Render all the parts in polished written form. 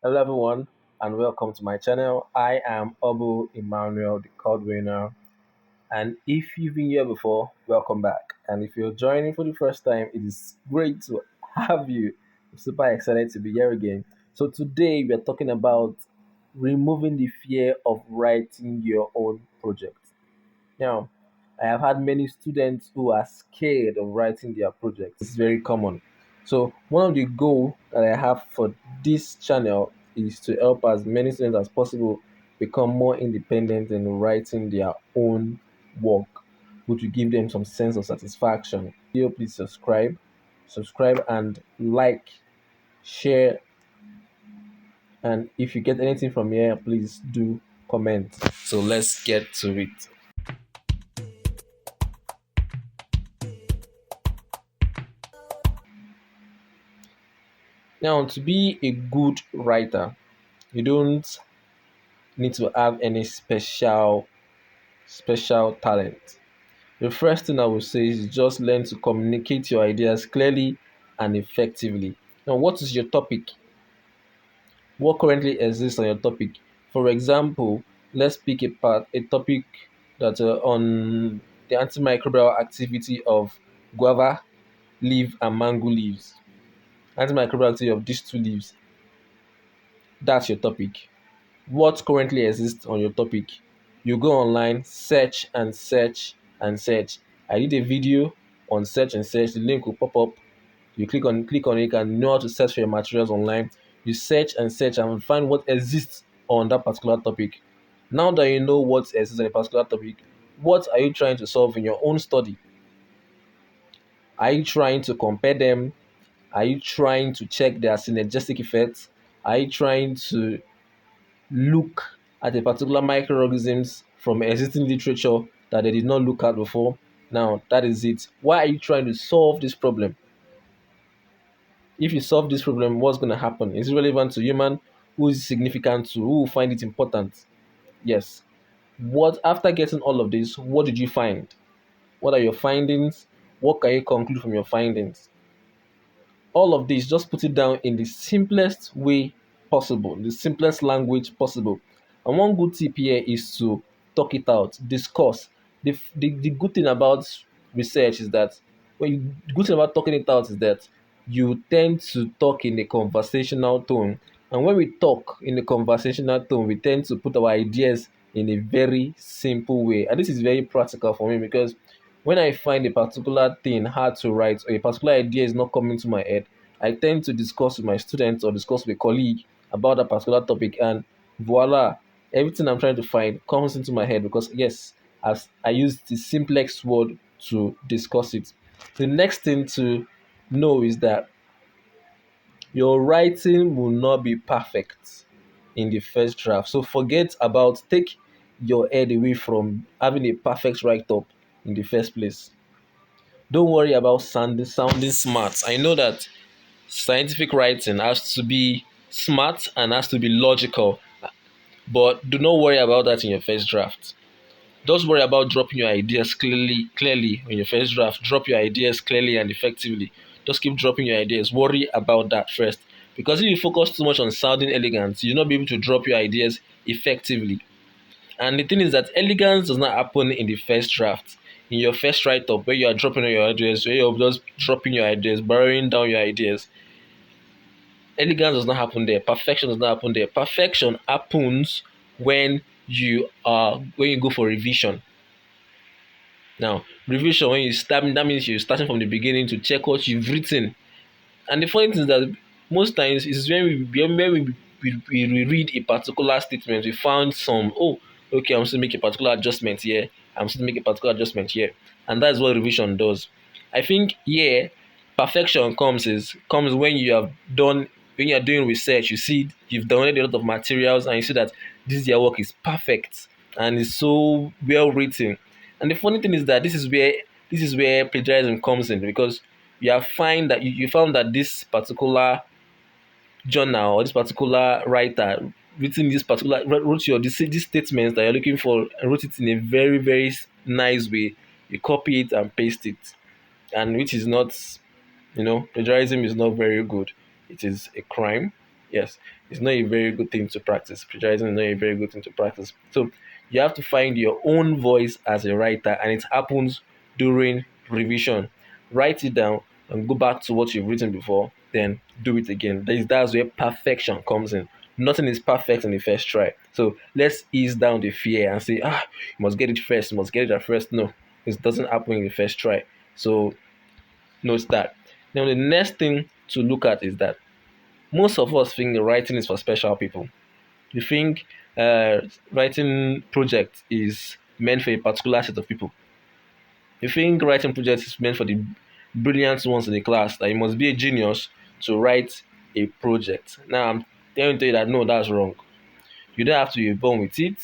Hello, everyone, and welcome to my channel. I am Obu Emmanuel, the code winner. And if you've been here before, welcome back. And if you're joining for the first time, it is great to have you. I'm super excited to be here again. So, today we are talking about removing the fear of writing your own project. Now, I have had many students who are scared of writing their projects. It's very common. So, one of the goals that I have for this channel is to help as many students as possible become more independent in writing their own work, which will give them some sense of satisfaction. Please subscribe and like, share, and if you get anything from here, please do comment. So let's get to it. Now, to be a good writer, you don't need to have any special talent. The first thing I would say is just learn to communicate your ideas clearly and effectively. Now, what is your topic? What currently exists on your topic? For example, let's pick a topic that on the antimicrobial activity of guava leaf and mango leaves. Antimicrobial activity of these two leaves. That's your topic. What currently exists on your topic. You go online, search and search and search. I did a video on search and search. The link will pop up. You click on it, you can know how to search for your materials online. You search and search and find what exists on that particular topic. Now that you know what exists on a particular topic, what are you trying to solve in your own study? Are you trying to compare them? Are you trying to check their synergistic effects? Are you trying to look at a particular microorganisms from existing literature that they did not look at before? Now, that is it. Why are you trying to solve this problem? If you solve this problem, what's going to happen? Is it relevant to human? Who is significant to? Who will find it important? Yes. What after getting all of this, what did you find? What are your findings? What can you conclude from your findings? All of this, just put it down in the simplest way possible, the simplest language possible. And one good tip here is to talk it out, discuss. The good thing about research is that the good thing about talking it out is that you tend to talk in a conversational tone. And when we talk in a conversational tone, we tend to put our ideas in a very simple way. And this is very practical for me because when I find a particular thing hard to write or a particular idea is not coming to my head, I tend to discuss with my students or discuss with a colleague about that particular topic, and voila, everything I'm trying to find comes into my head because yes, as I use the simplest word to discuss it. The next thing to know is that your writing will not be perfect in the first draft. So take your head away from having a perfect write up in the first place. Don't worry about sounding smart. I know that scientific writing has to be smart and has to be logical, but do not worry about that in your first draft. Just worry about dropping your ideas clearly in your first draft. Drop your ideas clearly and effectively. Just keep dropping your ideas. Worry about that first. Because if you focus too much on sounding elegant, you'll not be able to drop your ideas effectively. And the thing is that elegance does not happen in the first draft. In your first write-up, where you are dropping your ideas, where you're just dropping your ideas, borrowing down your ideas. Elegance does not happen there. Perfection does not happen there. Perfection happens when you go for revision. Now, revision when you start, that means you're starting from the beginning to check what you've written. And the funny thing is that most times is when we read a particular statement, we found okay, I'm still make a particular adjustment here. I'm still make a particular adjustment here, and that's what revision does. I think perfection comes when you have done when you are doing research. You see you've downloaded a lot of materials, and you see that your work is perfect and is so well written. And the funny thing is that this is where plagiarism comes in because you found that this particular journal or this particular writer written this particular wrote these statements that you're looking for and wrote it in a very very nice way. You copy it and paste it, and which is not, plagiarism is not very good. It is a crime. Yes, it's not a very good thing to practice. Plagiarizing is not a very good thing to practice. So you have to find your own voice as a writer, and it happens during revision. Write it down and go back to what you've written before, then do it again. That's where perfection comes in. Nothing is perfect in the first try. So let's ease down the fear and say, you must get it first, you must get it at first. No, it doesn't happen in the first try. So note that. Now the next thing to look at is that most of us think writing is for special people. You think writing project is meant for a particular set of people. You think writing project is meant for the brilliant ones in the class, that you must be a genius to write a project. Now I'm telling you that no, that's wrong. You don't have to be born with it.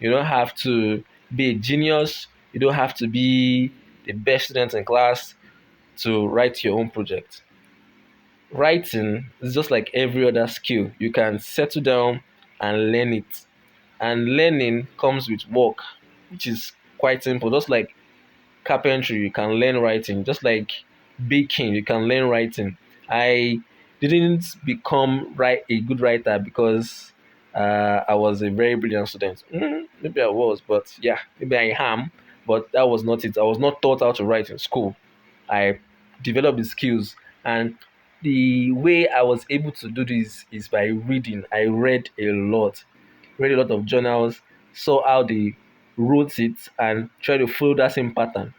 You don't have to be a genius. You don't have to be the best student in class to write your own project. Writing is just like every other skill. You can settle down and learn it. And learning comes with work, which is quite simple. Just like carpentry, you can learn writing. Just like baking, you can learn writing. I didn't become a good writer because I was a very brilliant student. Maybe I was, but yeah, maybe I am. But that was not it. I was not taught how to write in school. I developed the skills, and the way I was able to do this is by reading. I read a lot of journals, saw how they wrote it, and try to follow that same pattern.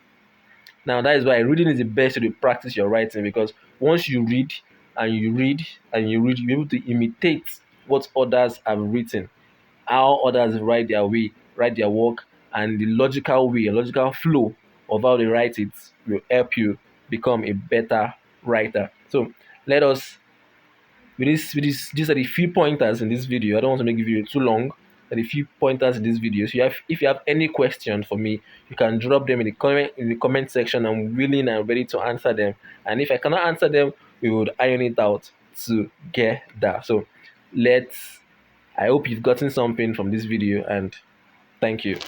Now that is why reading is the best way to practice your writing, because once you read and you read and you read, you're able to imitate what others have written, how others write their work, and the logical way, a logical flow of how they write it will help you become a better writer. So let us these are the few pointers in this video. I don't want to make the video too long. There are the few pointers in this video. So if you have any question for me, you can drop them in the comment section. I'm willing and ready to answer them. And if I cannot answer them, we would iron it out together. So let's I hope you've gotten something from this video, and thank you.